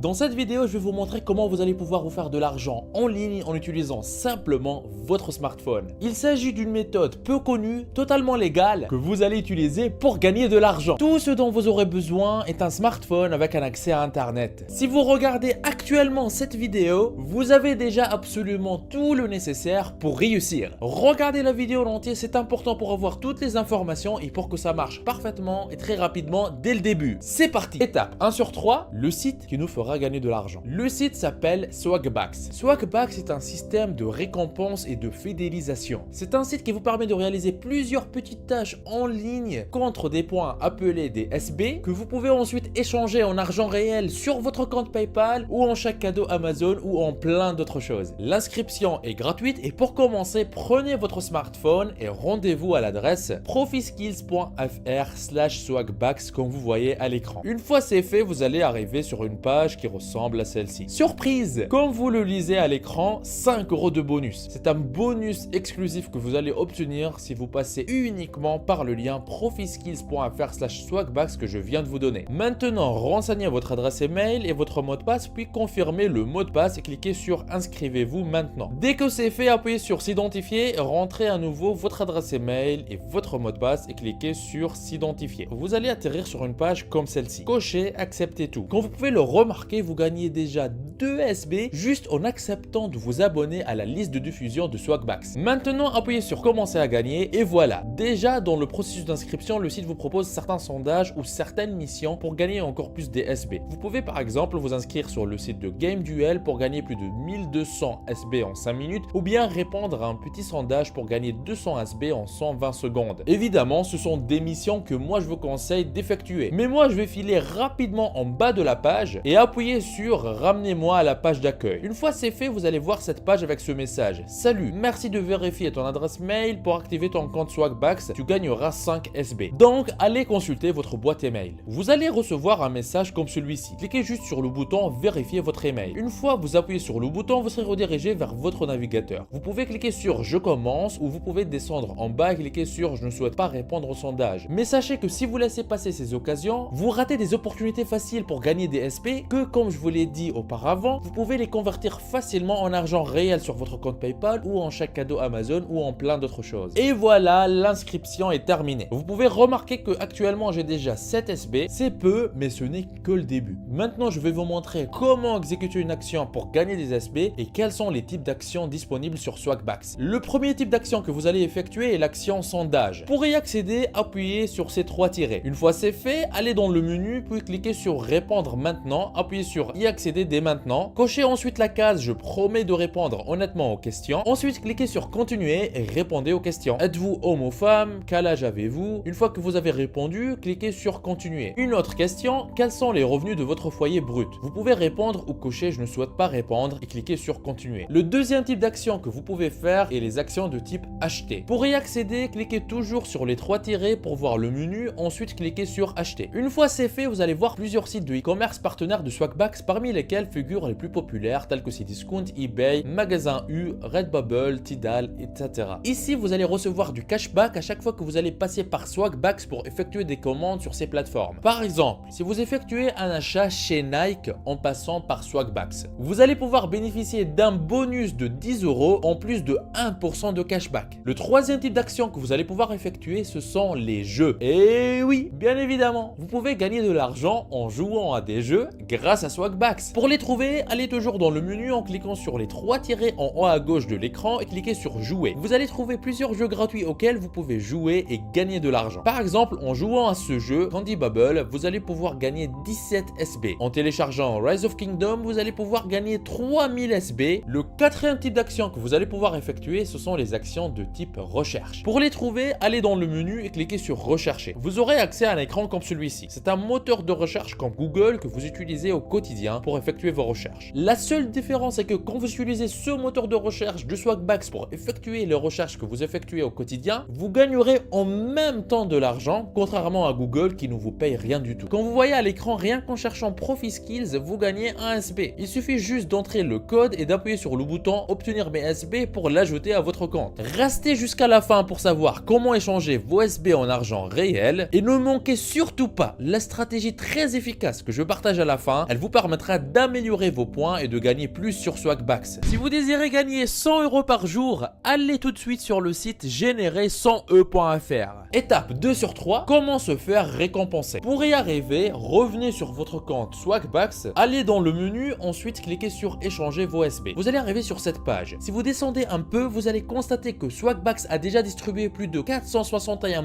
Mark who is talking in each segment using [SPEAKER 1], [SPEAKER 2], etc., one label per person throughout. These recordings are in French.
[SPEAKER 1] Dans cette vidéo, je vais vous montrer comment vous allez pouvoir vous faire de l'argent en ligne en utilisant simplement votre smartphone. Il s'agit d'une méthode peu connue, totalement légale, que vous allez utiliser pour gagner de l'argent. Tout ce dont vous aurez besoin est un smartphone avec un accès à Internet. Si vous regardez actuellement cette vidéo, vous avez déjà absolument tout le nécessaire pour réussir. Regardez la vidéo en entier, c'est important pour avoir toutes les informations et pour que ça marche parfaitement et très rapidement dès le début. C'est parti. Étape 1 sur 3, le site qui nous fera gagner de l'argent. Le site s'appelle Swagbucks. Swagbucks est un système de récompense et de fidélisation. C'est un site qui vous permet de réaliser plusieurs petites tâches en ligne contre des points appelés des SB que vous pouvez ensuite échanger en argent réel sur votre compte PayPal ou en chèque cadeau Amazon ou en plein d'autres choses. L'inscription est gratuite et pour commencer, prenez votre smartphone et rendez-vous à l'adresse profiskills.fr/swagbucks comme vous voyez à l'écran. Une fois c'est fait, vous allez arriver sur une page qui ressemble à celle-ci. Surprise! Comme vous le lisez à l'écran, 5 € de bonus. C'est un bonus exclusif que vous allez obtenir si vous passez uniquement par le lien profiskills.fr/swagbucks que je viens de vous donner. Maintenant, renseignez votre adresse email et votre mot de passe, puis confirmez le mot de passe et cliquez sur inscrivez-vous maintenant. Dès que c'est fait, appuyez sur s'identifier, rentrez à nouveau votre adresse email et votre mot de passe et cliquez sur s'identifier. Vous allez atterrir sur une page comme celle-ci. Cochez acceptez tout. Comme vous pouvez le remarquer, vous gagnez déjà 2 SB juste en acceptant de vous abonner à la liste de diffusion de Swagbucks. Maintenant, appuyez sur commencer à gagner et voilà. Déjà dans le processus d'inscription, le site vous propose certains sondages ou certaines missions pour gagner encore plus des SB. Vous pouvez par exemple vous inscrire sur le site de Game Duel pour gagner plus de 1200 SB en 5 minutes ou bien répondre à un petit sondage pour gagner 200 SB en 120 secondes. Évidemment, ce sont des missions que moi je vous conseille d'effectuer. Mais moi je vais filer rapidement en bas de la page et appuyer sur ramenez-moi à la page d'accueil. Une fois c'est fait, vous allez voir cette page avec ce message. Salut, merci de vérifier ton adresse mail pour activer ton compte Swagbucks, tu gagneras 5 SB. Donc allez consulter votre boîte email. Vous allez recevoir un message comme celui-ci. Cliquez juste sur le bouton vérifier votre email. Une fois vous appuyez sur le bouton, vous serez redirigé vers votre navigateur. Vous pouvez cliquer sur je commence ou vous pouvez descendre en bas et cliquer sur je ne souhaite pas répondre au sondage. Mais sachez que si vous laissez passer ces occasions, vous ratez des opportunités faciles pour gagner des SP que, comme je vous l'ai dit auparavant, vous pouvez les convertir facilement en argent réel sur votre compte PayPal ou en chèque cadeau Amazon ou en plein d'autres choses. Et voilà, l'inscription est terminée. Vous pouvez remarquer que actuellement j'ai déjà 7 SB. C'est peu, mais ce n'est que le début. Maintenant, je vais vous montrer comment exécuter une action pour gagner des SB et quels sont les types d'actions disponibles sur Swagbucks. Le premier type d'action que vous allez effectuer est l'action sondage. Pour y accéder, appuyez sur ces 3 tirets. Une fois c'est fait, allez dans le menu puis cliquez sur répondre maintenant, appuyez sur y accéder dès maintenant, cochez ensuite la case je promets de répondre honnêtement aux questions, ensuite cliquez sur continuer et répondez aux questions. Êtes-vous homme ou femme? Quel âge avez-vous? Une fois que vous avez répondu, cliquez sur continuer. Une autre question, quels sont les revenus de votre foyer brut? Vous pouvez répondre ou cocher je ne souhaite pas répondre et cliquez sur continuer. Le deuxième type d'action que vous pouvez faire est les actions de type acheter. Pour y accéder, cliquez toujours sur les 3 tirets pour voir le menu, ensuite cliquez sur acheter. Une fois c'est fait, vous allez voir plusieurs sites de e-commerce partenaires de Swagbucks parmi lesquels figurent les plus populaires tels que Cdiscount, eBay, Magasin U, Redbubble, Tidal, etc. Ici, vous allez recevoir du cashback à chaque fois que vous allez passer par Swagbucks pour effectuer des commandes sur ces plateformes. Par exemple, si vous effectuez un achat chez Nike en passant par Swagbucks, vous allez pouvoir bénéficier d'un bonus de 10 € en plus de 1% de cashback. Le troisième type d'action que vous allez pouvoir effectuer, ce sont les jeux. Et oui, bien évidemment, vous pouvez gagner de l'argent en jouant à des jeux grâce à Swagbucks. Pour les trouver, allez toujours dans le menu en cliquant sur les 3 tirets en haut à gauche de l'écran et cliquez sur jouer. Vous allez trouver plusieurs jeux gratuits auxquels vous pouvez jouer et gagner de l'argent. Par exemple, en jouant à ce jeu, Candy Bubble, vous allez pouvoir gagner 17 SB. En téléchargeant Rise of Kingdom, vous allez pouvoir gagner 3000 SB. Le quatrième type d'action que vous allez pouvoir effectuer, ce sont les actions de type recherche. Pour les trouver, allez dans le menu et cliquez sur rechercher. Vous aurez accès à un écran comme celui-ci. C'est un moteur de recherche comme Google que vous utilisez au quotidien pour effectuer vos recherches. La seule différence est que quand vous utilisez ce moteur de recherche de Swagbucks pour effectuer les recherches que vous effectuez au quotidien, vous gagnerez en même temps de l'argent, contrairement à Google qui ne vous paye rien du tout. Quand vous voyez à l'écran, rien qu'en cherchant ProfiSkills, vous gagnez un SB. Il suffit juste d'entrer le code et d'appuyer sur le bouton obtenir mes SB pour l'ajouter à votre compte. Restez jusqu'à la fin pour savoir comment échanger vos SB en argent réel et ne manquez surtout pas la stratégie très efficace que je partage à la fin elle vous permettra d'améliorer vos points et de gagner plus sur Swagbucks. Si vous désirez gagner 100 € par jour, allez tout de suite sur le site générer100e.fr. Étape 2 sur 3, comment se faire récompenser. Pour y arriver, revenez sur votre compte Swagbucks, allez dans le menu, ensuite cliquez sur échanger vos SB. Vous allez arriver sur cette page. Si vous descendez un peu, vous allez constater que Swagbucks a déjà distribué plus de 461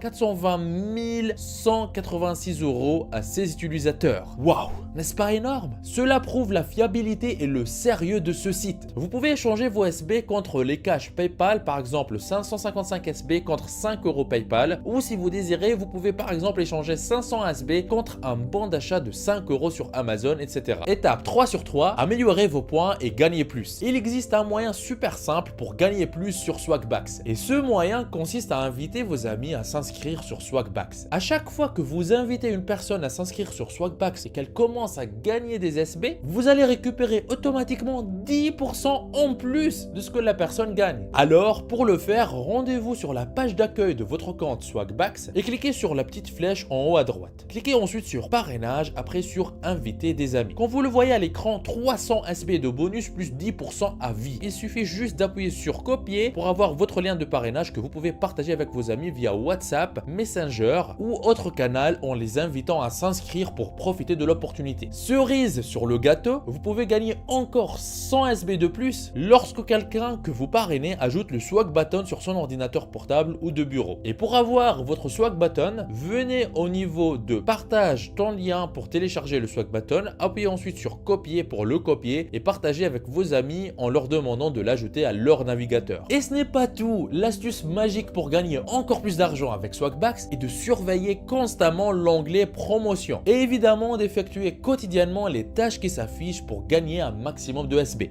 [SPEAKER 1] 420 186 € à ses utilisateurs. Waouh! N'est-ce pas énorme? Cela prouve la fiabilité et le sérieux de ce site. Vous pouvez échanger vos SB contre les cash PayPal, par exemple 555 SB contre 5 € PayPal, ou si vous désirez, vous pouvez par exemple échanger 500 SB contre un bon d'achat de 5 € sur Amazon, etc. Étape 3 sur 3, améliorez vos points et gagnez plus. Il existe un moyen super simple pour gagner plus sur Swagbucks. Et ce moyen consiste à inviter vos amis à s'inscrire sur Swagbucks. À chaque fois que vous invitez une personne à s'inscrire sur Swagbucks et qu'elle commence à gagner des SB, vous allez récupérer automatiquement 10% en plus de ce que la personne gagne. Alors, pour le faire, rendez-vous sur la page d'accueil de votre compte Swagbucks et cliquez sur la petite flèche en haut à droite. Cliquez ensuite sur parrainage, après sur inviter des amis. Quand vous le voyez à l'écran, 300 SB de bonus plus 10% à vie. Il suffit juste d'appuyer sur copier pour avoir votre lien de parrainage que vous pouvez partager avec vos amis via WhatsApp, Messenger ou autre canal en les invitant à s'inscrire pour profiter de l'opportunité. Cerise sur le gâteau, vous pouvez gagner encore 100 SB de plus lorsque quelqu'un que vous parrainez ajoute le Swag Button sur son ordinateur portable ou de bureau. Et pour avoir votre Swag Button, venez au niveau de partage ton lien pour télécharger le Swag Button, appuyez ensuite sur copier pour le copier et partager avec vos amis en leur demandant de l'ajouter à leur navigateur. Et ce n'est pas tout, l'astuce magique pour gagner encore plus d'argent avec Swagbucks est de surveiller constamment l'onglet promotion et évidemment d'effectuer quotidiennement les tâches qui s'affichent pour gagner un maximum de SB.